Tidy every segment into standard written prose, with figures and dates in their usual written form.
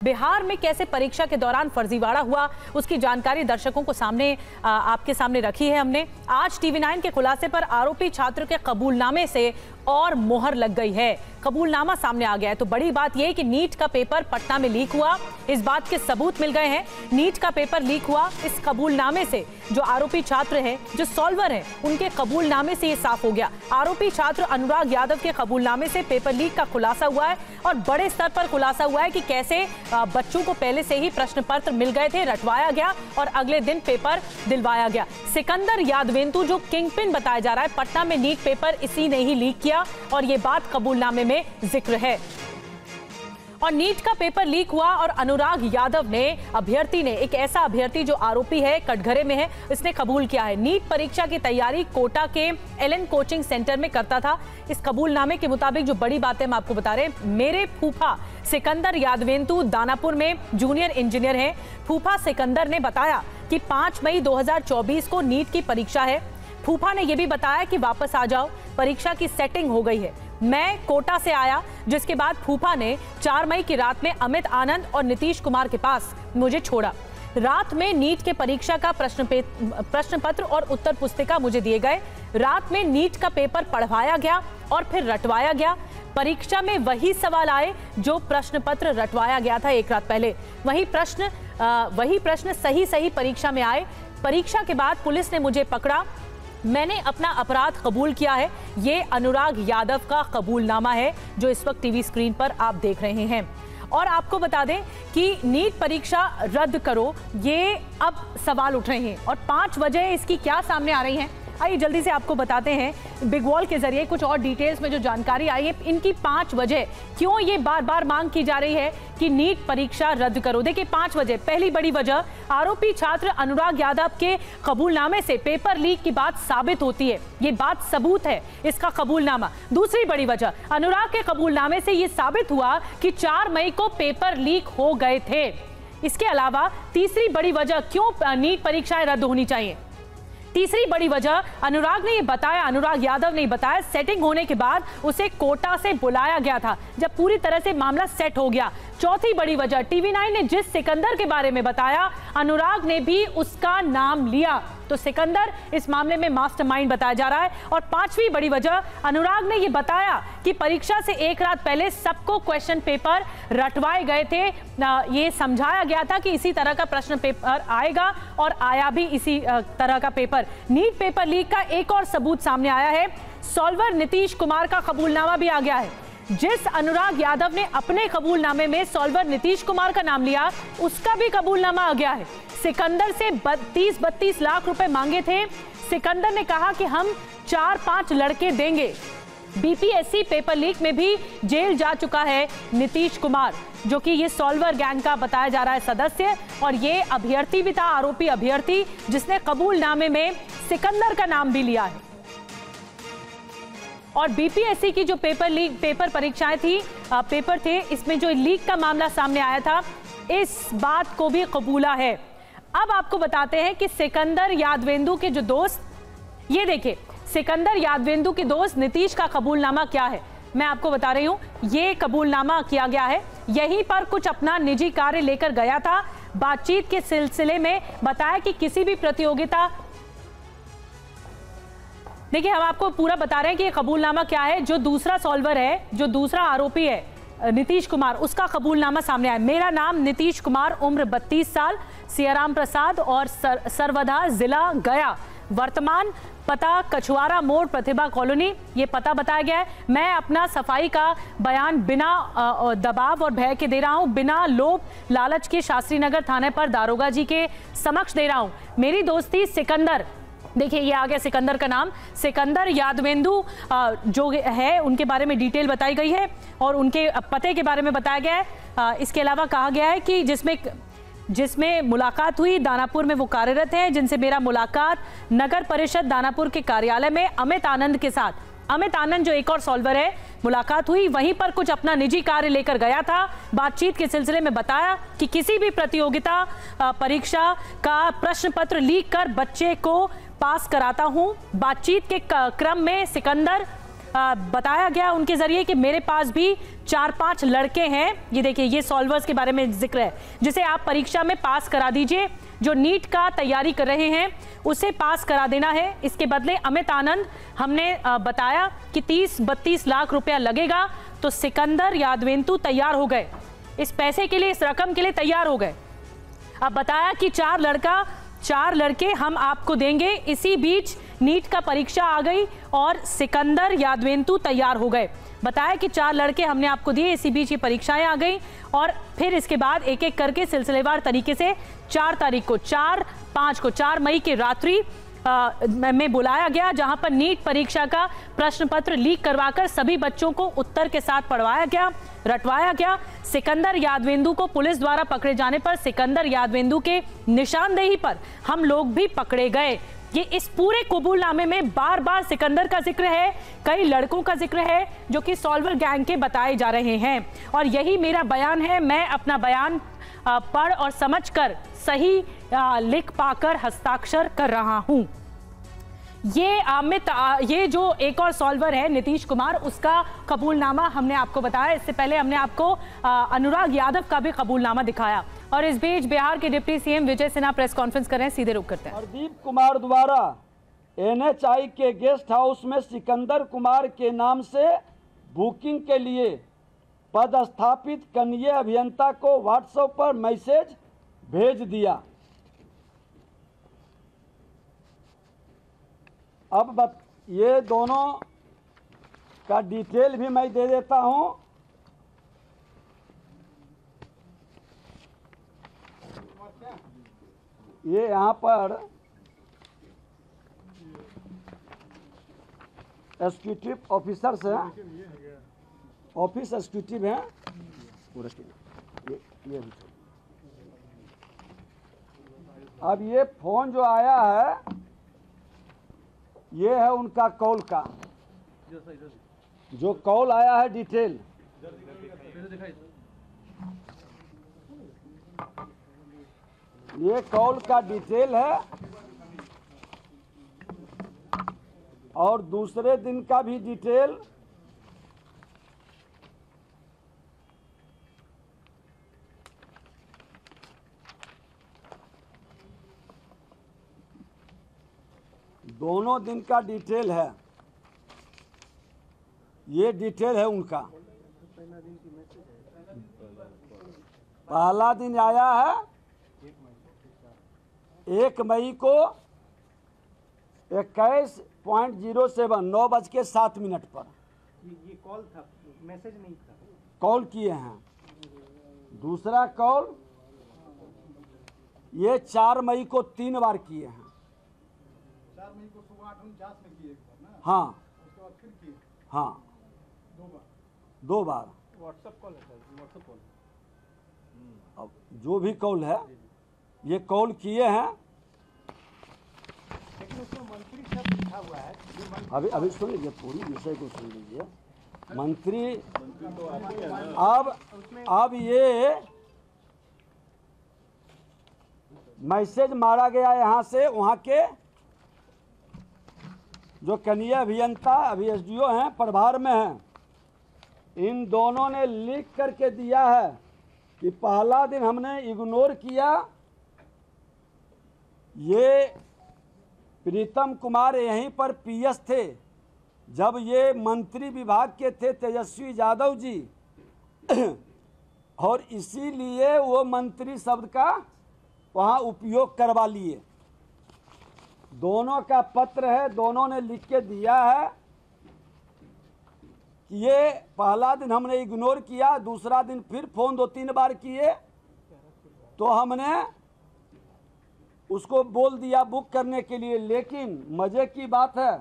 बिहार में कैसे परीक्षा के दौरान फर्जीवाड़ा हुआ, उसकी जानकारी दर्शकों को आपके सामने रखी है हमने। आज टीवी 9 के खुलासे पर आरोपी छात्र के कबूलनामे से और मोहर लग गई है, कबूलनामा सामने आ गया है। तो बड़ी बात यह कि नीट का पेपर पटना में लीक हुआ, इस बात के सबूत मिल गए हैं। नीट का पेपर लीक हुआ, इस कबूलनामे से जो आरोपी छात्र हैं, जो सॉल्वर हैं, उनके कबूलनामे से ये साफ हो गया। आरोपी छात्र अनुराग यादव के कबूलनामे से पेपर लीक का खुलासा हुआ है और बड़े स्तर पर खुलासा हुआ है कि कैसे बच्चों को पहले से ही प्रश्न पत्र मिल गए थे, रटवाया गया और अगले दिन पेपर दिलवाया गया। सिकंदर यादवेंतु जो किंगपिन बताया जा रहा है, पटना में नीट पेपर इसी ने ही लीक किया और ये बात कबूलनामे में जिक्र है। और नीट का पेपर लीक हुआ और अनुराग यादव ने, अभ्यर्थी ने, एक ऐसा अभ्यर्थी जो आरोपी है, कटघरे में है, इसने कबूल किया है नीट परीक्षा की तैयारी कोटा के एलन कोचिंग सेंटर में करता था। इस कबूलनामे के मुताबिक जो बड़ी बातें हम आपको बता रहे हैं, मेरे फूफा सिकंदर यादवेंतु दानापुर में जूनियर इंजीनियर हैं। फूफा सिकंदर ने बताया कि 5 मई 2024 को नीट की परीक्षा है। फूफा ने यह भी बताया कि वापस आ जाओ, परीक्षा की सेटिंग हो गई है। मैं कोटा से आया, जिसके बाद फूफा ने 4 मई की रात में अमित आनंद और नीतीश कुमार के पास मुझे छोड़ा। रात में नीट के परीक्षा का प्रश्न पत्र और उत्तर पुस्तिका मुझे दिए गए। रात में नीट का पेपर पढ़वाया गया और फिर रटवाया गया। परीक्षा में वही सवाल आए जो प्रश्न पत्र रटवाया गया था एक रात पहले। वही प्रश्न सही परीक्षा में आए। परीक्षा के बाद पुलिस ने मुझे पकड़ा, मैंने अपना अपराध कबूल किया है। ये अनुराग यादव का कबूलनामा है जो इस वक्त टीवी स्क्रीन पर आप देख रहे हैं। और आपको बता दें कि नीट परीक्षा रद्द करो, ये अब सवाल उठ रहे हैं और 5 वजह इसकी क्या सामने आ रही हैं। आइए जल्दी से आपको बताते हैं बिग वॉल के जरिए कुछ और डिटेल्स में जो जानकारी आई है, इनकी 5 वजह क्यों ये बार बार मांग की जा रही है कि नीट परीक्षा रद्द करो। देखिए 5 वजह। पहली बड़ी वजह, आरोपी छात्र अनुराग यादव के कबूलनामे से पेपर लीक की बात साबित होती है, ये बात सबूत है इसका कबूलनामा। दूसरी बड़ी वजह, अनुराग के कबूलनामे से ये साबित हुआ कि 4 मई को पेपर लीक हो गए थे। इसके अलावा तीसरी बड़ी वजह, क्यों नीट परीक्षाएं रद्द होनी चाहिए। तीसरी बड़ी वजह, अनुराग यादव ने बताया सेटिंग होने के बाद उसे कोटा से बुलाया गया था, जब पूरी तरह से मामला सेट हो गया। चौथी बड़ी वजह, टीवी 9 ने जिस सिकंदर के बारे में बताया, अनुराग ने भी उसका नाम लिया, तो सिकंदर इस मामले में मास्टरमाइंड बताया जा रहा है। और 5वीं बड़ी वजह, अनुराग ने यह बताया कि परीक्षा से एक रात पहले सबको क्वेश्चन पेपर रटवाए गए थे। ये समझाया गया था कि इसी तरह का प्रश्न पेपर आएगा और आया भी इसी तरह का पेपर। नीट पेपर लीक का एक और सबूत सामने आया है, सॉल्वर नीतीश कुमार का कबूलनामा भी आ गया है। जिस अनुराग यादव ने अपने कबूलनामे में सॉल्वर नीतीश कुमार का नाम लिया, उसका भी कबूलनामा आ गया है। सिकंदर से 32 लाख रुपए मांगे थे। सिकंदर ने कहा कि हम 4-5 लड़के देंगे। बीपीएससी पेपर लीक में भी जेल जा चुका है नीतीश कुमार, जो कि ये सॉल्वर गैंग का बताया जा रहा है सदस्य, और ये अभ्यर्थी भी था, आरोपी अभ्यर्थी, जिसने कबूलनामे में सिकंदर का नाम भी लिया है। और बीपीएससी की जो पेपर परीक्षाएं थी, पेपर थे, इसमें जो लीक का मामला सामने आया था, इस बात को भी कबूला है। अब आपको बताते हैं कि सिकंदर यादवेंतु के जो दोस्त, ये देखिए सिकंदर यादवेंतु के दोस्त नीतीश का कबूलनामा क्या है, मैं आपको बता रही हूं। ये कबूलनामा किया गया है, यहीं पर कुछ अपना निजी कार्य लेकर गया था। बातचीत के सिलसिले में बताया कि किसी भी प्रतियोगिता, देखिए हम आपको पूरा बता रहे हैं कि ये कबूलनामा क्या है। जो दूसरा सॉल्वर है, जो दूसरा आरोपी है नीतीश कुमार, उसका कबूलनामा सामने आया। मेरा नाम नीतीश कुमार, उम्र 32 साल, सियाराम प्रसाद और सरवधा, जिला गया, वर्तमान पता कछुआरा मोड़, प्रतिभा कॉलोनी, ये पता बताया गया है। मैं अपना सफाई का बयान बिना दबाव और भय के दे रहा हूं, बिना लोभ लालच के शास्त्री नगर थाने पर दारोगा जी के समक्ष दे रहा हूं। मेरी दोस्ती सिकंदर, देखिए ये आ गया सिकंदर का नाम, सिकंदर यादवेंतु जो है उनके बारे में डिटेल बताई गई है और उनके पते के बारे में बताया गया है। इसके अलावा कहा गया है कि जिसमें मुलाकात हुई, दानापुर में वो कार्यरत हैं, जिनसे मेरा मुलाकात नगर परिषद दानापुर के कार्यालय में अमित आनंद के साथ, अमित आनंद जो एक और सॉल्वर है, मुलाकात हुई, वहीं पर कुछ अपना निजी कार्य लेकर गया था। बातचीत के सिलसिले में बताया कि किसी भी प्रतियोगिता परीक्षा का प्रश्न पत्र लीक कर बच्चे को पास कराता हूं। बातचीत के क्रम में सिकंदर बताया गया उनके जरिए कि मेरे पास भी 4-5 लड़के हैं, ये देखिए ये सॉल्वर्स के बारे में जिक्र है, जिसे आप परीक्षा में पास करा दीजिए, जो नीट का तैयारी कर रहे हैं उसे पास करा देना है। इसके बदले अमित आनंद हमने बताया कि 30-32 लाख रुपया लगेगा, तो सिकंदर यादवेंतु तैयार हो गए, इस पैसे के लिए, इस रकम के लिए तैयार हो गए। अब बताया कि 4 लड़के हम आपको देंगे। इसी बीच नीट का परीक्षा आ गई और सिकंदर यादवेंतु तैयार हो गए। बताया कि 4 लड़के हमने आपको दिए, इसी बीच ये परीक्षाएं आ गई और फिर इसके बाद एक एक करके सिलसिलेवार तरीके से 4 तारीख को, 4 मई की रात्रि में बुलाया गया, जहां पर नीट परीक्षा का प्रश्न पत्र लीक करवाकर सभी बच्चों को उत्तर के साथ पढ़वाया गया, रटवाया गया। सिकंदर यादवेंतु को पुलिस द्वारा पकड़े जाने पर सिकंदर यादवेंतु के निशानदेही पर हम लोग भी पकड़े गए। ये इस पूरे कबूलनामे में बार बार सिकंदर का जिक्र है, कई लड़कों का जिक्र है जो कि सॉल्वर गैंग के बताए जा रहे हैं। और यही मेरा बयान है, मैं अपना बयान पढ़ और समझकर सही लिख पाकर हस्ताक्षर कर रहा हूं। ये अमित, ये जो एक और सॉल्वर है नीतीश कुमार, उसका कबूलनामा हमने आपको बताया। इससे पहले हमने आपको अनुराग यादव का भी कबूलनामा दिखाया। और इस बीच बिहार के deputy CM Vijay Sinha press conference कर रहे हैं, सीधे रुख करते हैं। प्रदीप कुमार द्वारा NHI के गेस्ट हाउस में सिकंदर कुमार के नाम से बुकिंग के लिए पदस्थापित कनीय अभियंता को व्हाट्सएप पर मैसेज भेज दिया। अब ये दोनों का डिटेल भी मैं दे देता हूं। ये यहाँ पर एग्जीक्यूटिव ऑफिसर्स हैं, ऑफिस एग्जीक्यूटिव हैं। ये अब ये फोन जो आया है, ये है उनका कॉल का, जो कॉल आया है डिटेल। ये कॉल का डिटेल है और दूसरे दिन का भी डिटेल। दोनों दिन का डिटेल है, ये डिटेल है उनका। पहला दिन आया है 1 मई को 21:07 9:07 पर। ये कॉल था, मैसेज नहीं था। कॉल किए हैं। दूसरा कॉल ये 4 मई को 3 बार किए हैं। 4 मई को सुबह 8:49 में किए एक बार ना। हाँ, उसके बाद फिर किए। हाँ, 2 बार। व्हाट्सएप कॉल है सर, व्हाट्सएप कॉल। अब जो भी कॉल है, ये कॉल किए हैं। लेकिन उसमें मंत्री शब्द लिखा हुआ है। अभी सुन लीजिए, पूरी विषय को सुन लीजिए। मंत्री अब ये मैसेज मारा गया यहाँ से, वहाँ के जो कनीय अभियंता अभी SDO हैं, प्रभार में हैं, इन दोनों ने लिख करके दिया है कि पहला दिन हमने इग्नोर किया। ये प्रीतम कुमार यहीं पर PS थे जब ये मंत्री विभाग के थे, तेजस्वी यादव जी, और इसीलिए वो मंत्री शब्द का वहाँ उपयोग करवा लिए। दोनों का पत्र है, दोनों ने लिख के दिया है कि ये पहला दिन हमने इग्नोर किया, दूसरा दिन फिर फोन 2-3 बार किए, तो हमने उसको बोल दिया बुक करने के लिए। लेकिन मजे की बात है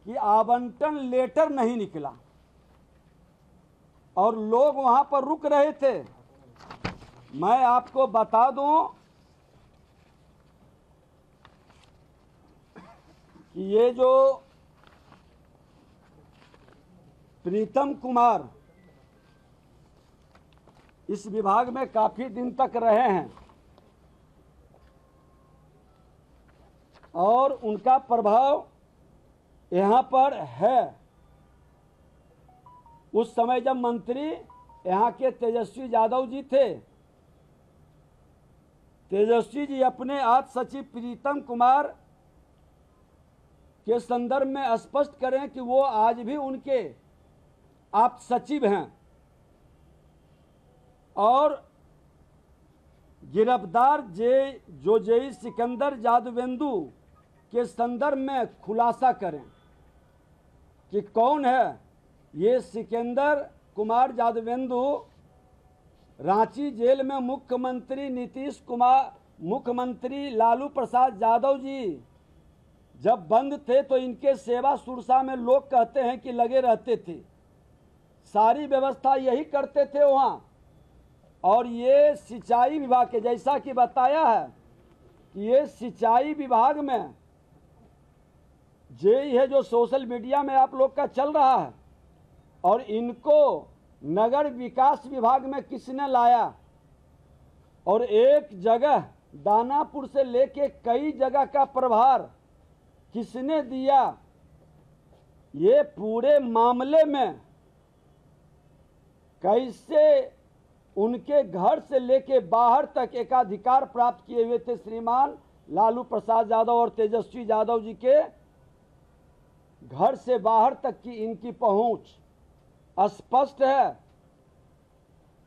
कि आवंटन लेटर नहीं निकला और लोग वहां पर रुक रहे थे। मैं आपको बता दूं कि ये जो प्रीतम कुमार इस विभाग में काफी दिन तक रहे हैं और उनका प्रभाव यहाँ पर है। उस समय जब मंत्री यहाँ के तेजस्वी यादव जी थे, तेजस्वी जी अपने आज सचिव प्रीतम कुमार के संदर्भ में स्पष्ट करें कि वो आज भी उनके आप सचिव हैं और गिरफ्तार जेई सिकंदर जादवेंदु के संदर्भ में खुलासा करें कि कौन है ये सिकंदर कुमार जादवेंदु। रांची जेल में मुख्यमंत्री लालू प्रसाद यादव जी जब बंद थे तो इनके सेवा सुरक्षा में लोग कहते हैं कि लगे रहते थे, सारी व्यवस्था यही करते थे वहाँ। और ये सिंचाई विभाग के, जैसा कि बताया है कि ये सिंचाई विभाग में जेई है जो सोशल मीडिया में आप लोग का चल रहा है, और इनको नगर विकास विभाग में किसने लाया और एक जगह दानापुर से लेके कई जगह का प्रभार किसने दिया, ये पूरे मामले में कैसे उनके घर से लेके बाहर तक एकाधिकार प्राप्त किए हुए थे श्रीमान लालू प्रसाद यादव और तेजस्वी यादव जी के घर से बाहर तक की इनकी पहुंच स्पष्ट है।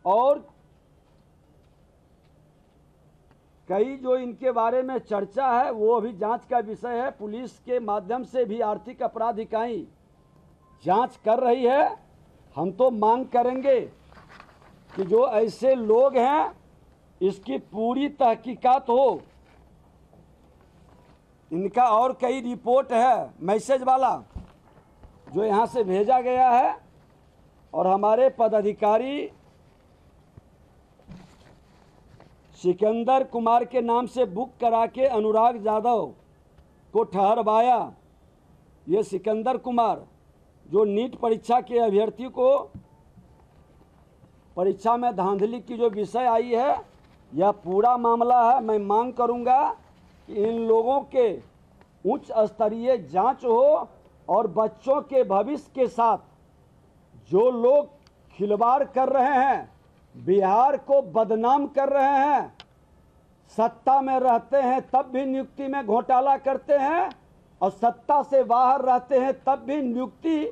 और कई जो इनके बारे में चर्चा है वो अभी जांच का विषय है। पुलिस के माध्यम से भी आर्थिक अपराध इकाई जांच कर रही है। हम तो मांग करेंगे कि जो ऐसे लोग हैं इसकी पूरी तहकीकात हो। इनका और कई रिपोर्ट है मैसेज वाला जो यहाँ से भेजा गया है, और हमारे पदाधिकारी सिकंदर कुमार के नाम से बुक करा के अनुराग यादव को ठहरवाया। ये सिकंदर कुमार जो नीट परीक्षा के अभ्यर्थी को परीक्षा में धांधली की जो विषय आई है, यह पूरा मामला है। मैं मांग करूंगा कि इन लोगों के उच्च स्तरीय जांच हो और बच्चों के भविष्य के साथ जो लोग खिलवाड़ कर रहे हैं, बिहार को बदनाम कर रहे हैं, सत्ता में रहते हैं तब भी नियुक्ति में घोटाला करते हैं और सत्ता से बाहर रहते हैं तब भी नियुक्ति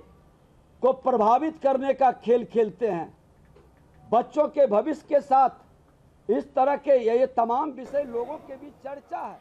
को प्रभावित करने का खेल खेलते हैं, बच्चों के भविष्य के साथ इस तरह के ये तमाम विषय लोगों के बीच चर्चा है।